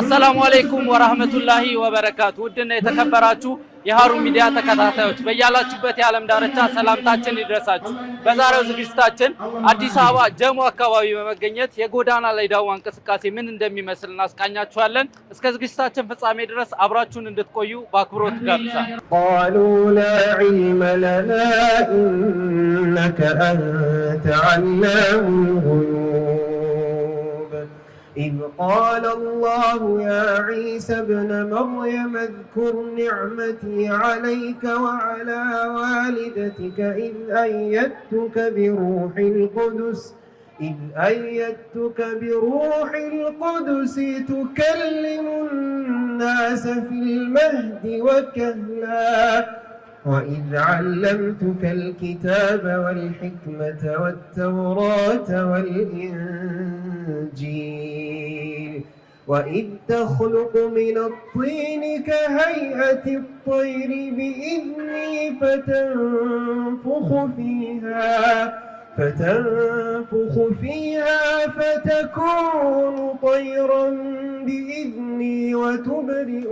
አሰላሙ አለይኩም ወራህመቱላሂ ወበረካቱ። ውድና የተከበራችሁ የሃሩን ሚዲያ ተከታታዮች በያላችሁበት የዓለም ዳርቻ ሰላምታችን ይድረሳችሁ። በዛሬው ዝግጅታችን አዲስ አበባ ጀሞ አካባቢ በመገኘት የጎዳና ላይ ዳዋ እንቅስቃሴ ምን እንደሚመስል እናስቃኛችኋለን። እስከ ዝግጅታችን ፍጻሜ ድረስ አብራችሁን እንድትቆዩ በአክብሮት ጋብዛለሁ። ቃሉ ላ ዒልመ ለና ኢነከ አንተ ዐላሙል ጉዩብ إذ قال الله يا عيسى ابن مريم اذكر نعمتي عليك وعلى والدتك إذ أيدتك بروح القدس تكلم الناس في المهد وكهلا وإذ علمتك الكتاب والحكمة والتوراة والإنجيل وإذ تخلق من الطين كهيئة الطير بإذني فتنفخ فيها فتكون طيرا بإذني وتبرئ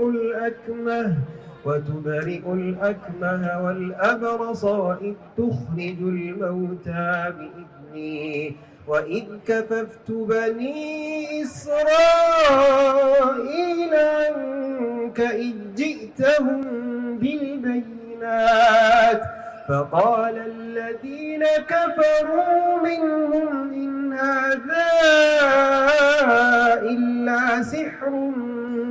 الأكمه والأبرص وإذ تخرج الموتى بإذني وإذ كففت بني إسرائيل عنك إذ جئتهم بالبينات فقال الذين كفروا منهم إن هذا إلا سحر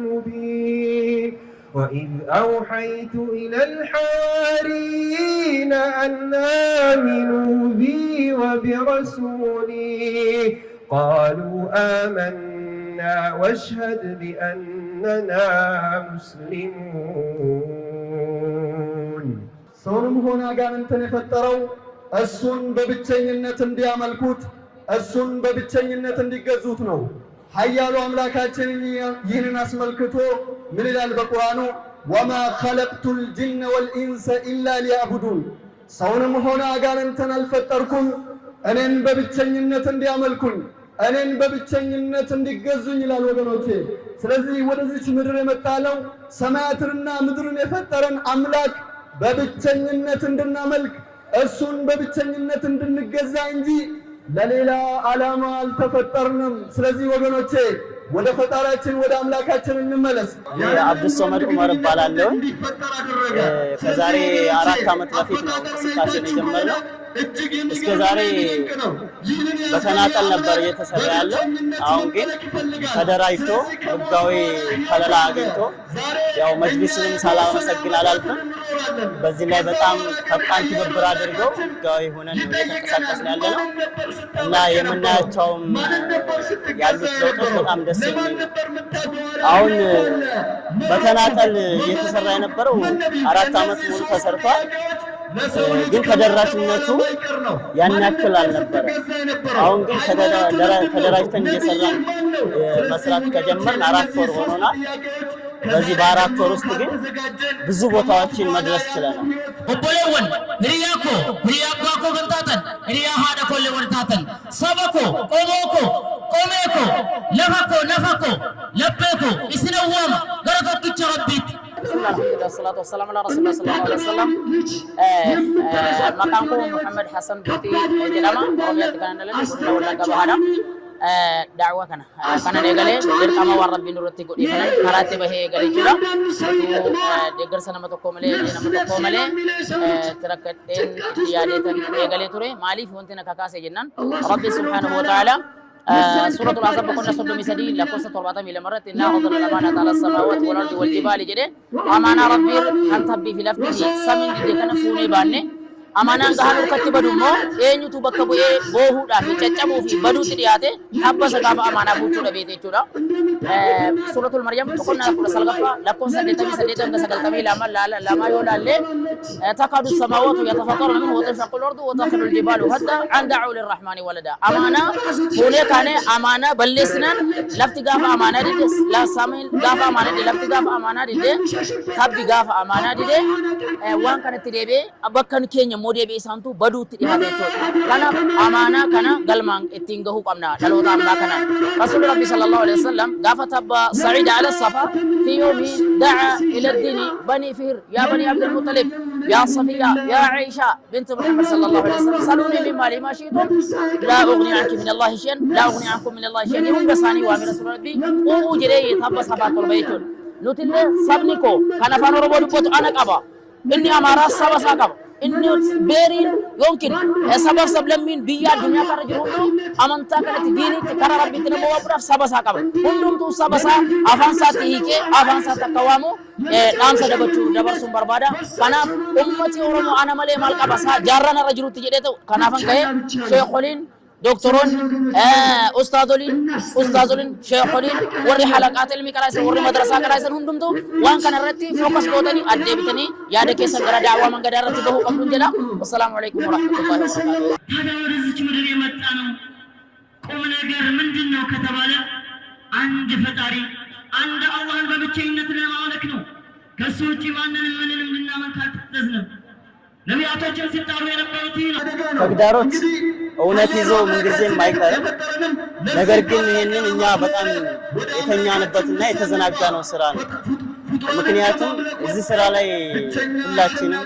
مبين وإذ أوحيت إلى الحواريين أن آمنوا بي وبرسولي قالوا آمنا واشهد بأننا مسلمون ሰውንም ሆነ አጋንንትን የፈጠረው እሱን በብቸኝነት እንዲያመልኩት እሱን በብቸኝነት እንዲገዙት ነው። ኃያሉ አምላካችን ይህንን አስመልክቶ ምን ይላል በቁርአኑ? ወማ ኸለቅቱል ጅነ ወልኢንሰ ኢላ ሊያዕቡዱን፣ ሰውንም ሆነ አጋንንትን አልፈጠርኩም እኔን በብቸኝነት እንዲያመልኩኝ እኔን በብቸኝነት እንዲገዙኝ ይላል ወገኖቼ። ስለዚህ ወደዚች ምድር የመጣለው ሰማያትንና ምድርን የፈጠረን አምላክ በብቸኝነት እንድናመልክ እሱን በብቸኝነት እንድንገዛ እንጂ ለሌላ ዓላማ አልተፈጠርንም። ስለዚህ ወገኖቼ ወደ ፈጣሪያችን ወደ አምላካችን እንመለስ። አብዱስ ሶመድ ዑመር እባላለሁ። ከዛሬ 4 ዓመት በፊት ነው እንቅስቃሴ የጀመርነው። እስከ ዛሬ በተናጠል ነበር እየተሰራ ያለው። አሁን ግን ተደራጅቶ ህጋዊ ከለላ አግኝቶ ያው መጅሊስንም ሳላመሰግን አላልፍም። በዚህ ላይ በጣም ፈጣን ትብብር አድርገው ህጋዊ ሆነን እየተንቀሳቀስን ያለነው እና የምናያቸውም ያሉት ለውጦች በጣም ደስ የሚል ነው። አሁን በተናጠል እየተሰራ የነበረው 4 ዓመት ሙሉ ተሰርቷል። ግን ተደራሽነቱ ያን ያክል አልነበረ። አሁን ግን ተደራጅተን እየሰራን መስራት ከጀመርን 4 ወር ሆኖናል። በዚህ በ4 ወር ውስጥ ግን ብዙ ቦታዎችን መድረስ ችለናል። ኦቦሌወን ህሪያኮ ገንታተን ህሪያ ሃዳ ኮሌ ወርታተን ሰበኮ ቆሞኮ ቆሜኮ ለፈኮ ነፈኮ ለበኮ እስነዋማ ገረቶች ረቢት Alhamdulillah, salatu wassalamu ala rasulillah sallallahu alaihi wasallam. Maqamku Muhammad Hassan Buti jedhama. Oromiyaa kanaan ala wallagga bahada. Da'wa kana eegale dirqama waan rabbiin irratti godhifanan karaatti bahee eegale jira. Deeggarsa nama tokko malee tirakkadheen yaadeetan eegalee ture. Maaliif wanti na kakaase jennaan Rabbi subhanahu wa ta'ala سورة العصر بقولنا صدق مسدي لقصة طلبات من المرة إنها غضل الأمانة على السماوات والأرض والجبال جده أمانة ربي أن تبي في لفظه سمين جده كنا فوني بانه أمانة كهانو كتب دمو إني تو بكبو بوهو دافي تجمو في بدو ترياته أبى سكاب أمانة بوتو لبيته جورا سورة المريم بقولنا كل سلقفا لقصة سديتا كسكال كمي لما يولا له تكاد السماوات يتفطرن منه وتنشق الأرض وتخر الجبال هدا عن دعوا للرحمن ولدا أمانة فوني كان أمانة بلسنا لفت قاف أمانة دي لا سامين قاف أمانة دي لفت قاف أمانة دي تبي قاف أمانة دي وان كانت تريبه أبكن كينيا ammoo deebi'isaantu baduutti dhiyaatee kana amaanaa kana galmaan ittiin gahuu qabna dhaloota ammaa kana rasuul rabbi sallallahu alaihi wasallam gaafa tabba sa'id ala safa fi yawmi da'a ila ad-din bani fihr ya bani abd al-muttalib ya safiya ya aisha bint muhammad sallallahu alaihi wasallam saluni min mali ma shi'tum la ughni anki min allah shay'an la ughni ankum min allah shay'an hum basani wa min rasul rabbi qulu jire tabba safa tol baytun nutille sabniko kana fano robo dupoto ana qaba inni amara saba sakaba inni berin yumkin sabab sablamin biya dunya kara jirundo amanta kanati diniti kara rabbi tinamo wabra saba sakaba hundum tu saba sa avansa tihike avansa takawamu namsa dabachu dabarsum barbada kana ummati oromo ana male mal qaba sa jarrana rajiruti jedeto kana fan kay shaykhulin دكتورون أستاذولين شيخولين وري حلقات علمي كلاس وري مدرسة كلاس هندم تو وان كان رتي فوكس بوتني أدي بتني يا دكيسن غرا دعوة من غدا رتي بهو قبل جلا والسلام عليكم ورحمة الله وبركاته. هذا ورزق مدري متانو قومنا غير من دينه كتباله عند فتاري عند الله بمتشينة لما ولكنه كسوتي ما نلمن لنا من كاتزنا ነቢያቶችን ሲጣሩ የነበሩትን ተግዳሮት እውነት ይዘው ምንጊዜም አይቀርም። ነገር ግን ይሄንን እኛ በጣም የተኛንበትና የተዘናጋነው ስራ ነው። ምክንያቱም እዚህ ስራ ላይ ሁላችንም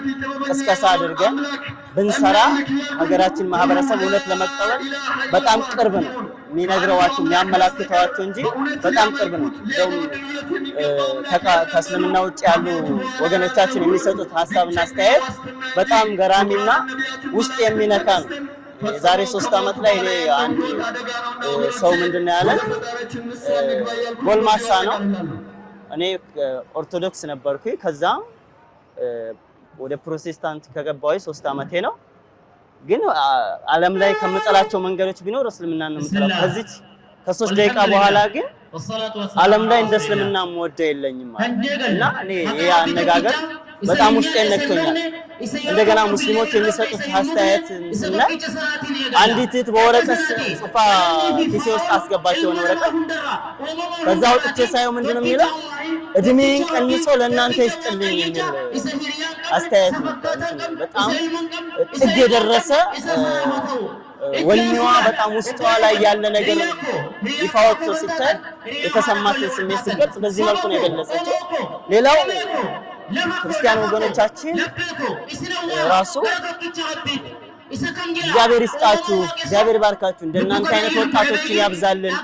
ቅስቀሳ አድርገን ብንሰራ ሀገራችን ማህበረሰብ እውነት ለመቀበል በጣም ቅርብ ነው። የሚነግረዋቸው የሚያመላክተዋቸው እንጂ በጣም ቅርብ ነው። እንደውም ከእስልምና ውጭ ያሉ ወገኖቻችን የሚሰጡት ሀሳብና አስተያየት በጣም ገራሚና ውስጥ የሚነካ ነው። የዛሬ 3 አመት ላይ እኔ አንድ ሰው ምንድነው ያለ ጎልማሳ ነው። እኔ ኦርቶዶክስ ነበርኩኝ። ከዛ ወደ ፕሮቴስታንት ከገባሁ 3 አመቴ ነው። ግን ዓለም ላይ ከመጠላቸው መንገዶች ቢኖር እስልምና ነው የምጠላው። ከዚች ከ3 ደቂቃ በኋላ ግን ዓለም ላይ እንደ እስልምና የምወደው የለኝም ማለት እና እኔ ይሄ አነጋገር በጣም ውስጤን ነክቶኛል። እንደገና ሙስሊሞች የሚሰጡት አስተያየት ስናይ አንዲት እህት በወረቀት ጽፋ ኪሴ ውስጥ አስገባቸው ነው ወረቀት። ከዛ ወጥቼ ሳየው ምንድነው የሚለው እድሜን ቀንሶ ለእናንተ ይስጥልኝ የሚል አስተያየት ነው። በጣም ጥግ የደረሰ ወልኒዋ በጣም ውስጧ ላይ ያለ ነገር ይፋወጥ ሲታይ የተሰማትን ስሜት ሲገልጽ በዚህ መልኩ ነው የገለጸችው። ሌላው ክርስቲያን ወገኖቻችን ራሱ እግዚአብሔር ይስጣችሁ፣ እግዚአብሔር ባርካችሁ፣ እንደናንተ አይነት ወጣቶችን ያብዛልን፣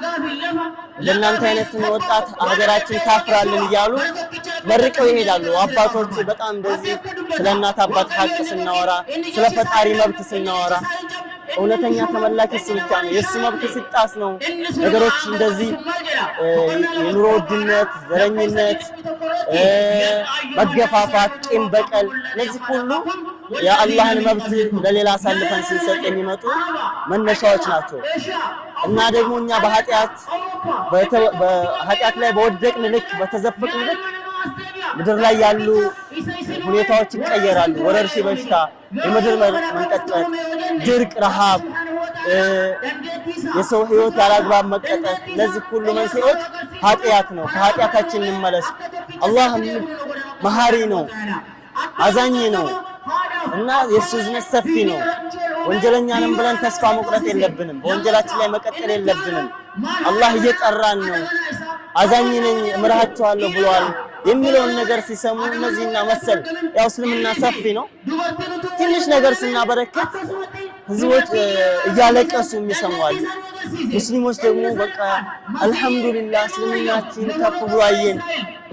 እንደናንተ አይነት ወጣት ሀገራችን ታፍራልን እያሉ መርቀው ይሄዳሉ። አባቶቹ በጣም እንደዚህ ስለእናት አባት ሀቅ ስናወራ፣ ስለ ፈጣሪ መብት ስናወራ እውነተኛ ተመላኪ እሱ ብቻ ነው። የእሱ መብት ሲጣስ ነው ነገሮች እንደዚህ የኑሮ ውድነት፣ ዘረኝነት፣ መገፋፋት፣ ቂም በቀል እነዚህ ሁሉ የአላህን መብት ለሌላ አሳልፈን ስንሰጥ የሚመጡ መነሻዎች ናቸው። እና ደግሞ እኛ በኃጢአት ላይ በወደቅን ልክ በተዘፈቅን ልክ ምድር ላይ ያሉ ሁኔታዎች ይቀየራሉ። ወረርሽኝ በሽታ፣ የምድር መንቀጥቀጥ፣ ድርቅ፣ ረሃብ፣ የሰው ህይወት ያላግባብ መቀጠፍ እነዚህ ሁሉ መንስኤዎች ኃጢአት ነው። ከኃጢአታችን እንመለስ። አላህ መሐሪ ነው፣ አዛኝ ነው እና የሱ እዝነት ሰፊ ነው። ወንጀለኛንም ብለን ተስፋ መቁረጥ የለብንም። በወንጀላችን ላይ መቀጠል የለብንም። አላህ እየጠራን ነው። አዛኝ ነኝ እምራችኋለሁ ብለዋል የሚለውን ነገር ሲሰሙ እነዚህና መሰል ያው እስልምና ሰፊ ነው። ትንሽ ነገር ስናበረከት ህዝቦች እያለቀሱ የሚሰማዋል። ሙስሊሞች ደግሞ በቃ አልহামዱሊላህ እስልምናችን ከፍ ብሎ አየን፣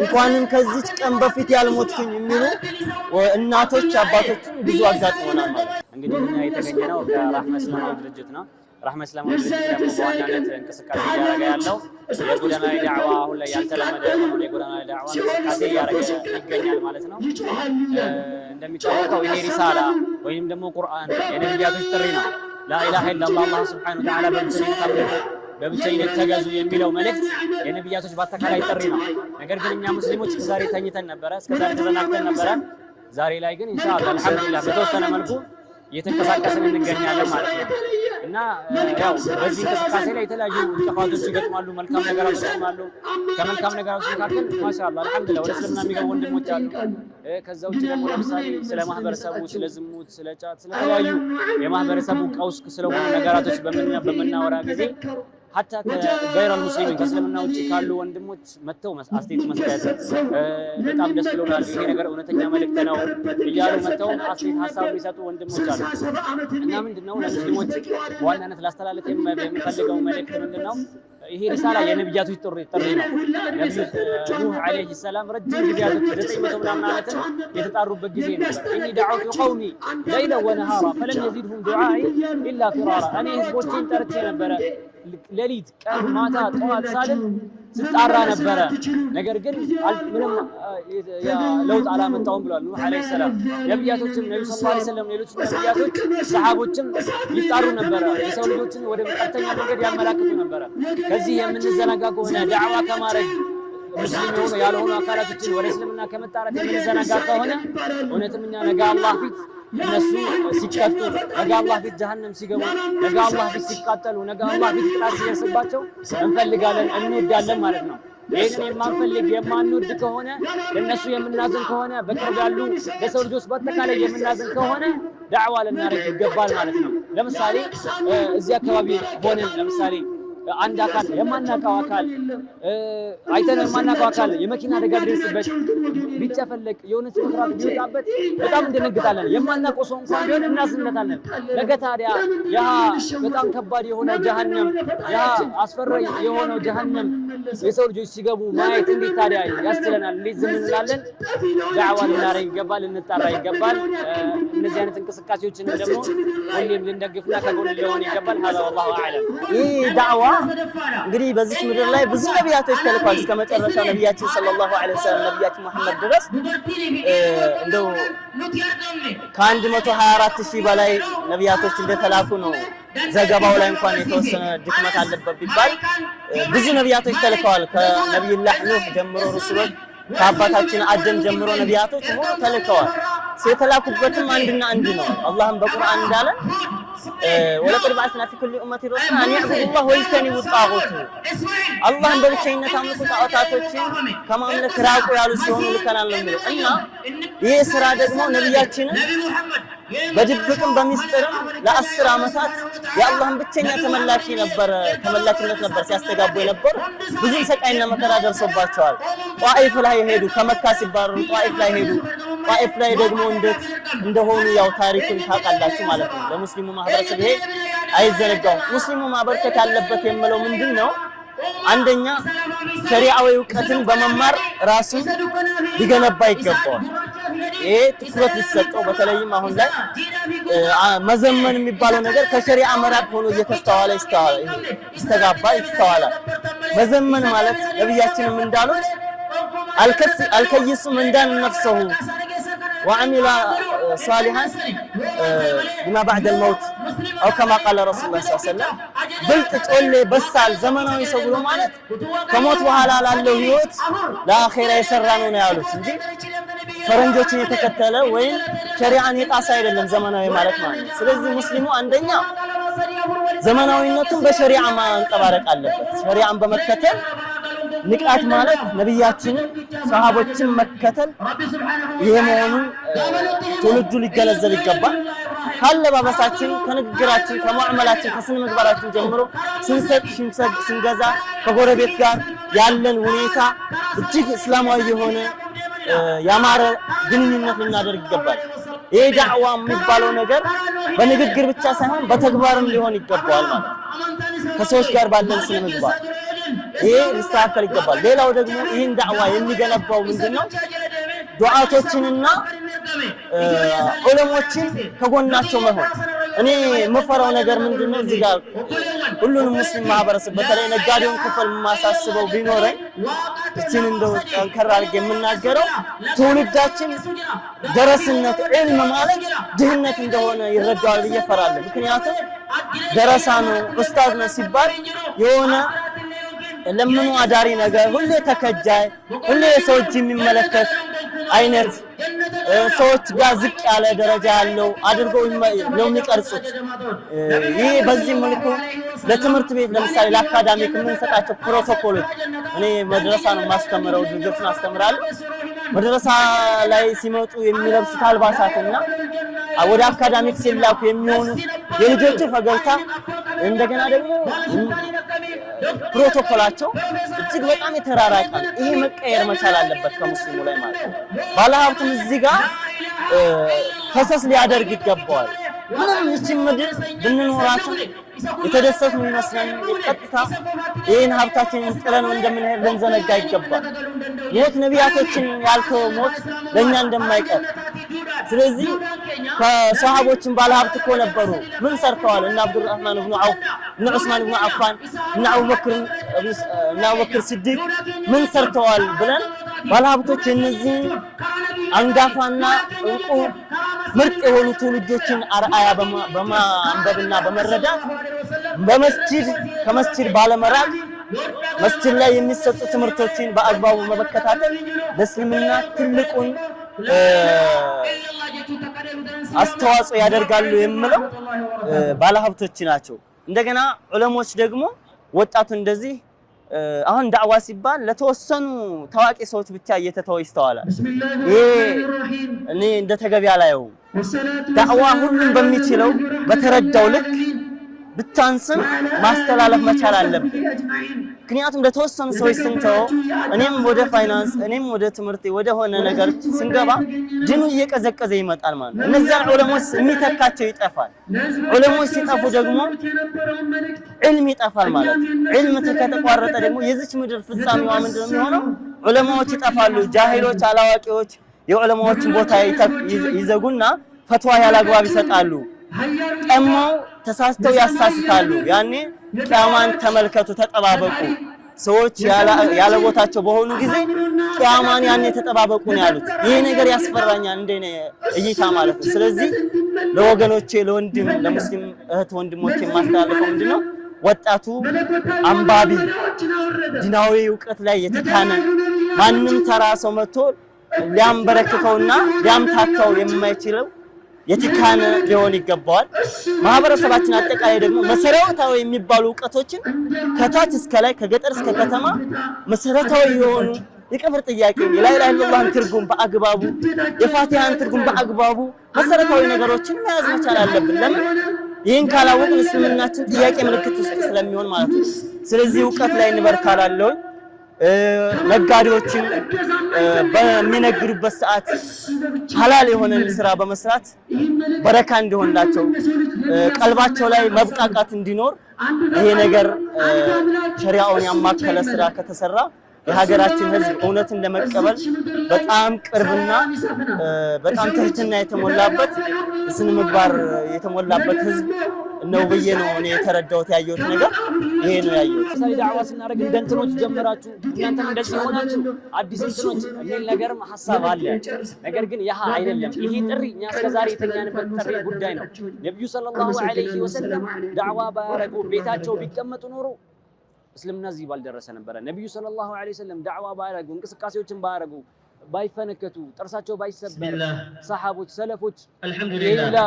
እንኳንም ከዚች ቀን በፊት ያልሞትኩኝ የሚሉ እናቶች አባቶችን ብዙ አጋጥሞናል ማለት ነው። እንግዲህ እኛ የተገኘነው ከራህመት እስላማዊ ድርጅት ነው። ራህመት እስላማዊ ድርጅት ደግሞ በዋናነት እንቅስቃሴ እያደረገ ያለው የጎዳና ላይ ዳዕዋ አሁን ላይ ያልተለመደ የሆነ የጎዳና ላይ ዳዕዋ እንቅስቃሴ እያደረገ ይገኛል ማለት ነው። እንደሚታወቀው ይሄ ሪሳላ ወይም ደግሞ ቁርአን የነቢያቶች ጥሪ ነው። ላኢላሃ ኢላላህ አላህ ሱብሓነሁ ወተዓላ በብቸኝነት ተገዙ የሚለው መልእክት የነቢያቶች በአጠቃላይ ጥሪ ነው። ነገር ግን እኛ ሙስሊሞች እስከዛሬ ተኝተን ነበረ፣ እስከዛሬ ተዘናግተን ነበረ። ዛሬ ላይ ግን ኢንሻአላህ አልሐምዱሊላህ በተወሰነ መልኩ እየተንቀሳቀስን እንገኛለን ማለት ነው። እና ያው በዚህ እንቅስቃሴ ላይ የተለያዩ እንቅፋቶች ይገጥማሉ፣ መልካም ነገሮች ይገጥማሉ። ከመልካም ነገሮች መካከል ማሻአላህ አልሐምዱሊላህ ወደ እስልምና የሚገቡ ወንድሞች አሉ። ከዛ ውጭ ደግሞ ለምሳሌ ስለ ማህበረሰቡ፣ ስለ ዝሙት፣ ስለ ጫት፣ ስለተለያዩ የማህበረሰቡ ቀውስ ስለሆኑ ነገራቶች በምናወራ ጊዜ ሀታ ከገይረል ሙስሊሚን ከእስልምና ውጭ ካሉ ወንድሞች መጥተው አስተያየት መስጠት በጣም ደስ ብሎናል፣ ይሄ ነገር እውነተኛ መልእክት ነው እያሉ መጥተው አስተያየት ሀሳብ የሚሰጡ ወንድሞች አሉ። እና ምንድነው ለሙስሊሞች በዋናነት ላስተላለፍ የሚፈልገው መልእክት ምንድነው? ይሄ ሪሳላ የነብያቶች ጥሪ ነው። ነብዩ ኑህ አለይሂ ሰላም ረጅም ጊዜያቶች 900 ምናምን ዓመትን የተጣሩበት ጊዜ ነበር። ኢኒ ደዐውቱ ቀውሚ ለይለ ወነሃራ ፈለም የዚድሁም ዱዓኢ ኢላ ፊራራ። እኔ ህዝቦቼን ጠርቼ ነበረ ሌሊት፣ ቀን፣ ማታ፣ ጠዋት ሳልል ስጣራ ነበረ፣ ነገር ግን ምንም ለውጥ አላመጣውም ብሏል ኑህ አለይሂ ሰላም። ነብያቶችም ነብዩ ሰለላሁ ዐለይሂ ወሰለም ሌሎች ነብያቶች ሰሃቦችም ይጣሩ ነበረ፣ የሰው ልጆችን ወደ ቀጥተኛ መንገድ ያመላክቱ ነበረ። ከዚህ የምንዘናጋ ከሆነ ዳዕዋ ከማድረግ ሙስሊም የሆኑ ያልሆኑ አካላቶችን ወደ እስልምና ከመጣራት የምንዘናጋ ከሆነ እውነትም እኛ ነገ አላህ ፊት እነሱ ሲቀጡ፣ ነገ አላህ ፊት ጀሀነም ሲገቡ፣ ነገ አላህ ፊት ሲቃጠሉ፣ ነገ አላህ ፊት ቅጣት ሲደርስባቸው እንፈልጋለን እንወዳለን ማለት ነው። ይህንን የማንፈልግ የማንወድ ከሆነ ለእነሱ የምናዝን ከሆነ በቅርብ ያሉ ለሰው ልጆች በአጠቃላይ የምናዝን ከሆነ ዳዕዋ ልናደርግ ይገባል ማለት ነው። ለምሳሌ እዚህ አካባቢ ሆነን ለምሳሌ አንድ አካል የማናውቀው አካል አይተን የማናውቀው አካል የመኪና አደጋ ቢደርስበት ቢጨፈለቅ የሆነ ስፍራት ቢወጣበት በጣም እንደነግጣለን። የማናውቀው ሰው እንኳን ቢሆን እናዝንለታለን። ነገ ታዲያ ያ በጣም ከባድ የሆነ ጀሀነም፣ ያ አስፈሪ የሆነው ጀሀነም የሰው ልጆች ሲገቡ ማየት እንዴት ታዲያ ያስችለናል? እንዴት ዝም እንላለን? ዳዕዋ ልናደርግ ይገባል፣ ልንጣራ ይገባል። እነዚህ አይነት እንቅስቃሴዎችን ደግሞ ሁሌም ልንደግፍና ከጎን ሊሆን ይገባል። هذا والله اعلم። ይህ ዳዕዋ እንግዲህ በዚህ ምድር ላይ ብዙ ነቢያቶች ተልኳል እስከ መጨረሻው ነቢያችን ሰለላሁ ዐለይሂ ወሰለም ነቢያችን መሐመድ ድረስ እንደው ከ124,000 በላይ ነቢያቶች እንደተላኩ ነው ዘገባው ላይ እንኳን የተወሰነ ድክመት አለበት ቢባል ብዙ ነቢያቶች ተልከዋል። ከነቢዩላህ ኑህ ጀምሮ ሩሱሎች ከአባታችን አደም ጀምሮ ነቢያቶች ሁሉ ተልከዋል። የተላኩበትም አንድና አንድ ነው። አላህም በቁርአን እንዳለ ወለቀድ በዐስና ፊ ኩሊ ኡመቲ ረሱለን አን ያዕቡዱላህ ወይጅተኒቡ ጣጉት፣ አላህን በብቸኝነት አምልኩ፣ ጣዖታቶችን ከማምለክ ራቁ ያሉ ሲሆኑ ልከናል ነው የሚለው። እና ይህ ስራ ደግሞ ነቢያችንን በድብቅም በሚስጥርም ለ10 ዓመታት የአላህን ብቸኛ ተመላኪነት ነበር ሲያስተጋቡ የነበሩ። ብዙ ስቃይና መከራ ደርሶባቸዋል። ጧኢፍ ላይ ሄዱ፣ ከመካ ሲባረሩ ጧኢፍ ላይ ሄዱ። ጧኢፍ ላይ ደግሞ እንዴት እንደሆኑ ያው ታሪኩን ታውቃላችሁ ማለት ነው። ለሙስሊሙ ማህበረሰብ ይሄ አይዘነጋውም። ሙስሊሙ ማበርከት ያለበት የምለው ምንድነው? አንደኛ ሸሪዓዊ ዕውቀትን በመማር ራሱን ሊገነባ ይገባዋል። ይሄ ትኩረት ሊሰጠው፣ በተለይም አሁን ላይ መዘመን የሚባለው ነገር ከሸሪዓ መራቅ ሆኖ እየተስተዋለ ይስተዋላል። መዘመን ማለት ነብያችንም እንዳሉት አልከይሱ መንዳን ነፍሰሁ ወዐሚለ ሷሊሃን ቢማ ባዕደ አልመውት አው ከማ ቃለ ረሱሉላህ ሰለላሁ ዐለይሂ ወሰለም። ብልጥ፣ ጮሌ፣ በሳል ዘመናዊ ሰው ብሎ ማለት ከሞት በኋላ ላለው ህይወት ለአኺራ የሰራ ነው ያሉት እንጂ ፈረንጆችን የተከተለ ወይም ሸሪዓን የጣሰ አይደለም ዘመናዊ ማለት ማለት ነው። ስለዚህ ሙስሊሙ አንደኛ ዘመናዊነቱን በሸሪዓ ማንጸባረቅ አለበት። ሸሪዓን በመከተል ንቃት ማለት ነብያችንን ሰሃቦችን መከተል ይሄ መሆኑን ትውልዱ ሊገነዘብ ይገባል። ካለባበሳችን፣ ከንግግራችን፣ ከሙዓመላችን፣ ከስነ ምግባራችን ጀምሮ ስንሰጥ፣ ስንገዛ ከጎረቤት ጋር ያለን ሁኔታ እጅግ እስላማዊ የሆነ ያማረ ግንኙነት ልናደርግ ይገባል። ይሄ ዳዕዋ የሚባለው ነገር በንግግር ብቻ ሳይሆን በተግባርም ሊሆን ይገባዋል ማለት ነው። ከሰዎች ጋር ባለን ስነ ምግባር ይሄ ሊስተካከል ይገባል። ሌላው ደግሞ ይህን ዳዕዋ የሚገነባው ምንድነው? ዱዓቶችንና ዑለሞችን ከጎናቸው መሆን። እኔ የምፈራው ነገር ምንድነው? እዚህ ጋር ሁሉንም ሙስሊም ማህበረሰብ በተለይ ነጋዴውን ክፍል ማሳስበው ቢኖረኝ እቺን እንደው ጠንከር አድርጌ የምናገረው ትውልዳችን ደረስነት ዒልም ማለት ድህነት እንደሆነ ይረዳዋል ብዬ እፈራለሁ። ምክንያቱም ደረሳ ነው ኡስታዝ ነው ሲባል የሆነ ለምኑ አዳሪ ነገር ሁሌ ተከጃይ፣ ሁሌ የሰው እጅ የሚመለከት አይነት ሰዎች ጋር ዝቅ ያለ ደረጃ ያለው አድርገው ነው የሚቀርጹት። ይሄ በዚህ መልኩ ለትምህርት ቤት ለምሳሌ ለአካዳሚክ የምንሰጣቸው ፕሮቶኮሎች እኔ መድረሳ ነው ማስተምረው ልጆችን አስተምራለሁ። መድረሳ ላይ ሲመጡ የሚለብሱት አልባሳትና ወደ አካዳሚክ ሲላኩ የሚሆኑ የልጆቹ ፈገግታ እንደገና ደግሞ ፕሮቶኮላቸው እጅግ በጣም የተራራቀ ነው። ይሄ መቀየር መቻል አለበት ከሙስሊሙ ላይ ማለት ነው። ባለሀብቱም እዚህ ጋር ፈሰስ ሊያደርግ ይገባዋል። ምንም እቺ ምድር ብንኖራት የተደሰቱ ይመስለን ቀጥታ ይሄን ሀብታችንን ጥለን እንደምንሄድ ልንዘነጋ ይገባል። ሞት ነቢያቶችን ያልከው ሞት ለኛ እንደማይቀር ስለዚህ ከሰሃቦችን ባለሀብት እኮ ነበሩ ምን ሰርተዋል? እና አብዱራህማን ኢብኑ አውፍ እና ዑስማን ኢብኑ አፋን እና አቡበክር ሲዲቅ ምን ሰርተዋል ብለን ባለሀብቶች እነዚህ አንጋፋና እንቁ ምርጥ የሆኑ ትውልዶችን አርአያ በማንበብና በመረዳት በመስጂድ ከመስጂድ ባለመራቅ መስጂድ ላይ የሚሰጡ ትምህርቶችን በአግባቡ መከታተል ለእስልምና ትልቁን አስተዋጽኦ ያደርጋሉ የምለው ባለሀብቶች ናቸው። እንደገና ዑለሞች ደግሞ ወጣቱ እንደዚህ አሁን ዳዕዋ ሲባል ለተወሰኑ ታዋቂ ሰዎች ብቻ እየተተወ ይስተዋላል። ይሄ እኔ እንደ ተገቢ አላየውም። ዳዕዋ ሁሉም በሚችለው በተረዳው ልክ ብታንስም ማስተላለፍ መቻል አለብን። ምክንያቱም ለተወሰኑ ሰዎች ስንተው እኔም ወደ ፋይናንስ እኔም ወደ ትምህርት ወደ ሆነ ነገር ስንገባ ዲኑ እየቀዘቀዘ ይመጣል ማለት ነው። እነዚያ ዑለሞች የሚተካቸው ይጠፋል። ዑለሞች ሲጠፉ ደግሞ ዒልም ይጠፋል ማለት ነው። ዒልም ከተቋረጠ ደግሞ የዚች ምድር ፍጻሜዋ ምንድነው የሚሆነው? ዑለማዎች ይጠፋሉ። ጃሂሎች አላዋቂዎች የዑለማዎችን ቦታ ይዘጉና ፈትዋ ያላግባብ ይሰጣሉ። ጠማው ተሳስተው ያሳስታሉ። ያኔ ቂያማን ተመልከቱ ተጠባበቁ። ሰዎች ያለ ቦታቸው በሆኑ ጊዜ ቂያማን ያኔ ተጠባበቁ ነው ያሉት። ይሄ ነገር ያስፈራኛል እንደኔ እይታ ማለት ነው። ስለዚህ ለወገኖቼ ለወንድም ለሙስሊም እህት ወንድሞቼ ማስተላለፈው ምንድነው ወጣቱ አንባቢ ዲናዊ ዕውቀት ላይ የተካነ ማንም ተራ ሰው መጥቶ ሊያምበረክከውና ሊያምታታው የማይችለው የተካነ ሊሆን ይገባዋል። ማህበረሰባችን አጠቃላይ ደግሞ መሰረታዊ የሚባሉ ዕውቀቶችን ከታች እስከ ላይ ከገጠር እስከ ከተማ መሰረታዊ የሆኑ የቀብር ጥያቄ የላኢላሃ ኢለላህን ትርጉም በአግባቡ የፋቲሃን ትርጉም በአግባቡ መሰረታዊ ነገሮችን መያዝ መቻል አለብን። ለምን ይህን ካላወቅን እስልምናችን ጥያቄ ምልክት ውስጥ ስለሚሆን ማለት ነው። ስለዚህ ዕውቀት ላይ እንበርታላለሁ። ነጋዴዎችን በሚነግዱበት ሰዓት ሐላል የሆነ ስራ በመስራት በረካ እንዲሆንላቸው ቀልባቸው ላይ መብቃቃት እንዲኖር ይሄ ነገር ሸሪዓውን ያማከለ ስራ ከተሰራ የሀገራችን ህዝብ እውነትን ለመቀበል በጣም ቅርብና በጣም ትህትና የተሞላበት ስነ ምግባር የተሞላበት ህዝብ ነው ብዬ ነው እኔ የተረዳሁት ያየሁት ነገር ይሄ ነው ያየሁት። ሳይ ዳዕዋ ስናደርግ እንደ እንትኖች ጀመራችሁ እናንተም እንደዚህ ሆናችሁ አዲስ እንትኖች የሚል ነገርም ሐሳብ አለ። ነገር ግን ያህ አይደለም። ይሄ ጥሪ እኛ እስከዛሬ የተኛንበት ጥሪ ጉዳይ ነው። ነብዩ ሰለላሁ ዐለይሂ ወሰለም ዳዕዋ ባያረጉ ቤታቸው ቢቀመጡ ኖሮ እስልምና እዚህ ባልደረሰ ነበረ። ነብዩ ሰለላሁ ዐለይሂ ወሰለም ዳዕዋ ባያረጉ እንቅስቃሴዎችን ባያረጉ ባይፈነከቱ ጥርሳቸው ባይሰበር ሰሃቦች ሰለፎች ሌላ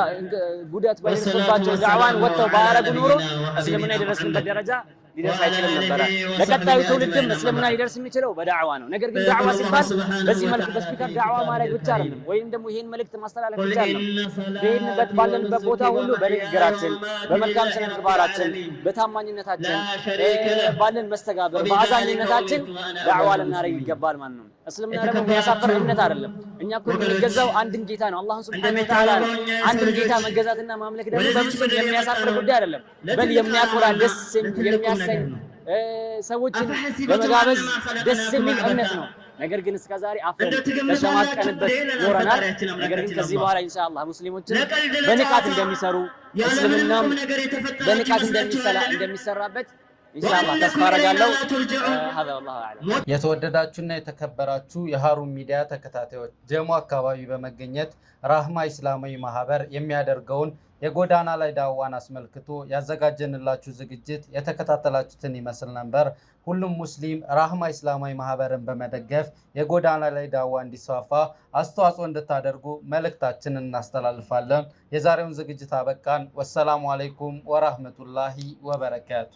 ጉዳት ባይደርስባቸው ዳዕዋን ወጥተው ባያረጉ ኖሮ እስልምና የደረስንበት ደረጃ ሊደርስ አይችልም ነበረ። ለቀጣዩ ትውልድም እስልምና ሊደርስ የሚችለው በዳዕዋ ነው። ነገር ግን ዳዕዋ ሲባል በዚህ መልኩ በስፒከር ዳዕዋ ማድረግ ብቻ አይደለም፣ ወይም ደግሞ ይሄን መልእክት ማስተላለፍ ብቻ አይደለም። በሄድንበት ባለንበት ቦታ ሁሉ በንግግራችን፣ በመልካም ስነ ምግባራችን፣ በታማኝነታችን፣ ባለን መስተጋብር፣ በአዛኝነታችን ዳዕዋ ልናደርግ ይገባል ማለት ነው። እስልምና ደግሞ የሚያሳፍር እምነት አይደለም። እኛ እኮ የምንገዛው አንድን ጌታ ነው፣ አላህን ሱብሓነሁ ወተዓላ ነው። አንድን ጌታ መገዛትና ማምለክ ደግሞ በፍጹም የሚያሳፍር ጉዳይ አይደለም። በል የሚያኮራ ደስ የሚያሰኝ ሰዎችን በመጋበዝ ደስ የሚል እምነት ነው። ነገር ግን እስከዛሬ አፍረን ተሸማቀንበት ኖረናል። ነገር ግን ከዚህ በኋላ ኢንሻአላህ ሙስሊሞችን በንቃት እንደሚሰሩ እስልምናም በንቃት እንደሚሰራበት ኢንሻአላህ ተስፋ አደርጋለሁ። هذا والله اعلم። የተወደዳችሁና የተከበራችሁ የሃሩን ሚዲያ ተከታታዮች ጀሞ አካባቢ በመገኘት ራህማ ኢስላማዊ ማህበር የሚያደርገውን የጎዳና ላይ ዳዋን አስመልክቶ ያዘጋጀንላችሁ ዝግጅት የተከታተላችሁትን ይመስል ነበር። ሁሉም ሙስሊም ራህማ እስላማዊ ማህበርን በመደገፍ የጎዳና ላይ ዳዋ እንዲስፋፋ አስተዋጽኦ እንድታደርጉ መልእክታችንን እናስተላልፋለን። የዛሬውን ዝግጅት አበቃን። ወሰላሙ አለይኩም ወራህመቱላሂ ወበረካቱ።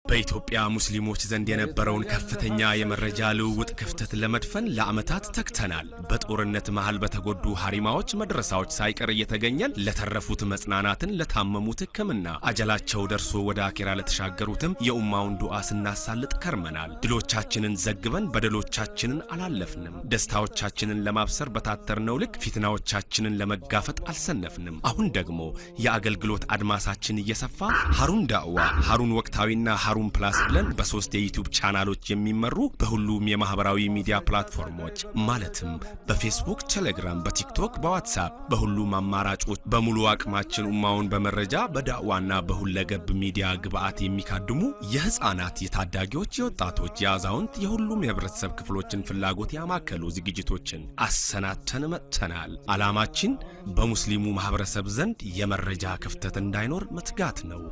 በኢትዮጵያ ሙስሊሞች ዘንድ የነበረውን ከፍተኛ የመረጃ ልውውጥ ክፍተት ለመድፈን ለዓመታት ተግተናል። በጦርነት መሃል በተጎዱ ሐሪማዎች መድረሳዎች ሳይቀር እየተገኘን ለተረፉት መጽናናትን፣ ለታመሙት ሕክምና፣ አጀላቸው ደርሶ ወደ አኺራ ለተሻገሩትም የኡማውን ዱዓ ስናሳልጥ ከርመናል። ድሎቻችንን ዘግበን በደሎቻችንን አላለፍንም። ደስታዎቻችንን ለማብሰር በታተርነው ልክ ፊትናዎቻችንን ለመጋፈጥ አልሰነፍንም። አሁን ደግሞ የአገልግሎት አድማሳችን እየሰፋ ሀሩን ዳዕዋ፣ ሀሩን ወቅታዊና ሀሩን ፕላስ ብለን በ3 የዩቲዩብ ቻናሎች የሚመሩ በሁሉም የማህበራዊ ሚዲያ ፕላትፎርሞች ማለትም በፌስቡክ፣ ቴሌግራም፣ በቲክቶክ፣ በዋትስአፕ በሁሉም አማራጮች በሙሉ አቅማችን ኡማውን በመረጃ በዳዕዋና በሁለገብ ሚዲያ ግብአት የሚካድሙ የህፃናት፣ የታዳጊዎች፣ የወጣቶች፣ የአዛውንት የሁሉም የህብረተሰብ ክፍሎችን ፍላጎት ያማከሉ ዝግጅቶችን አሰናድተን መጥተናል። ዓላማችን በሙስሊሙ ማህበረሰብ ዘንድ የመረጃ ክፍተት እንዳይኖር መትጋት ነው።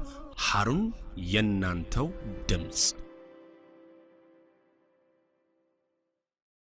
ሀሩን የናንተው ድምጽ